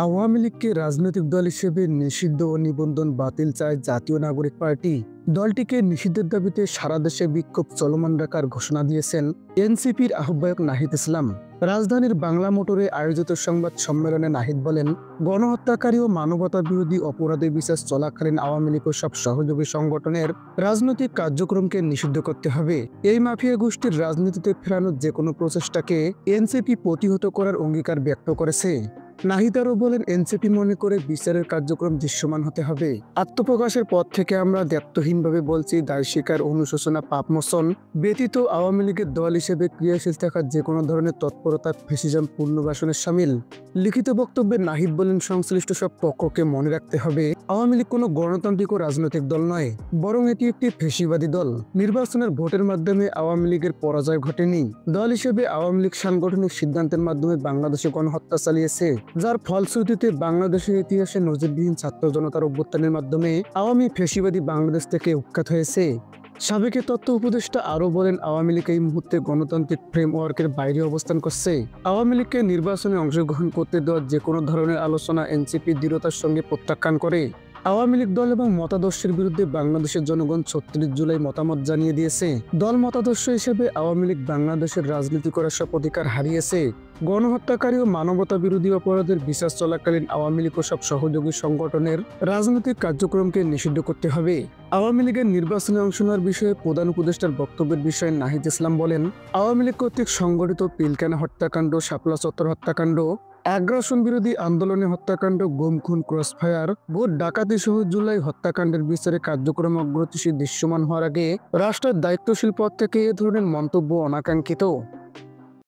আওয়ামী লীগকে রাজনৈতিক দল হিসেবে নিষিদ্ধ ও নিবন্ধন বাতিল চায় জাতীয় নাগরিক পার্টি। দলটিকে নিষিদ্ধের দাবিতে সারা দেশে বিক্ষোভ চলমান রাখার ঘোষণা দিয়েছেন এনসিপির আহ্বায়ক নাহিদ ইসলাম। রাজধানীর বাংলা মোটরে আয়োজিত সংবাদ সম্মেলনে নাহিদ বলেন, গণহত্যাকারী ও মানবতা বিরোধী অপরাধের বিচার চলাকালীন আওয়ামী লীগ ও সব সহযোগী সংগঠনের রাজনৈতিক কার্যক্রমকে নিষিদ্ধ করতে হবে। এই মাফিয়া গোষ্ঠীর রাজনীতিতে ফেরানোর যে কোনো প্রচেষ্টাকে এনসিপি প্রতিহত করার অঙ্গীকার ব্যক্ত করেছে। নাহিদ আরও বলেন, এনসিপি মনে করে বিচারের কার্যক্রম দৃশ্যমান হতে হবে। আত্মপ্রকাশের পর থেকে আমরা দায়িত্বহীনভাবে বলছি, দায় স্বীকার, অনুশোচনা, পাপমোচন ব্যতীত আওয়ামী লীগের দল হিসেবে ক্রিয়াশীল থাকার যে কোনো ধরনের তৎপরতা ফ্যাসিজম পুনর্বাসনের শামিল। লিখিত বক্তব্যে নাহিদ বলেন, সংশ্লিষ্ট সব পক্ষকে মনে রাখতে হবে, আওয়ামী লীগ কোনো গণতান্ত্রিক ও রাজনৈতিক দল নয়, বরং এটি একটি ফ্যাসিবাদী দল। নির্বাচনের ভোটের মাধ্যমে আওয়ামী লীগের পরাজয় ঘটেনি। দল হিসেবে আওয়ামী লীগ সাংগঠনিক সিদ্ধান্তের মাধ্যমে বাংলাদেশে গণহত্যা চালিয়েছে, যার ফলশ্রুতিতে বাংলাদেশের ইতিহাসে নজিরবিহীন ছাত্র জনতার অভ্যুত্থানের মাধ্যমে আওয়ামী ফ্যাসিবাদী বাংলাদেশ থেকে উৎখাত হয়েছে। সাবেক তথ্য উপদেষ্টা আরও বলেন, আওয়ামী লীগ এই মুহূর্তে গণতান্ত্রিক ফ্রেমওয়ার্কের বাইরে অবস্থান করছে। আওয়ামী লীগকে নির্বাচনে অংশগ্রহণ করতে দেওয়ার যে কোনো ধরনের আলোচনা এনসিপি দৃঢ়তার সঙ্গে প্রত্যাখ্যান করে। আওয়ামী লীগ দল এবং মতাদর্শের বিরুদ্ধে বাংলাদেশের জনগণ ৩৬ জুলাই মতামত জানিয়ে দিয়েছে। দল মতাদর্শ হিসেবে আওয়ামী লীগ বাংলাদেশের রাজনীতি করার সব অধিকার হারিয়েছে। গণহত্যাকারী ও মানবতা বিরোধী অপরাধের বিচার চলাকালীন আওয়ামী লীগ ও সব সহযোগী সংগঠনের রাজনৈতিক কার্যক্রমকে নিষিদ্ধ করতে হবে। আওয়ামী লীগের নির্বাচনে অংশ নেওয়ার বিষয়ে প্রধান উপদেষ্টার বক্তব্যের বিষয়ে নাহিদ ইসলাম বলেন, আওয়ামী লীগ কর্তৃক সংগঠিত পিলখানা হত্যাকাণ্ড, শাপলা চত্বর হত্যাকাণ্ড, আগ্রাসন বিরোধী আন্দোলনে হত্যাকাণ্ড, গুম খুন, ক্রসফায়ার, ভোট ডাকাতি সহ জুলাই হত্যাকাণ্ডের বিচারে কার্যক্রম অগ্রগতিশীল দৃশ্যমান হওয়ার আগে রাষ্ট্রের দায়িত্বশীল পদ থেকে এ ধরনের মন্তব্য অনাকাঙ্ক্ষিত।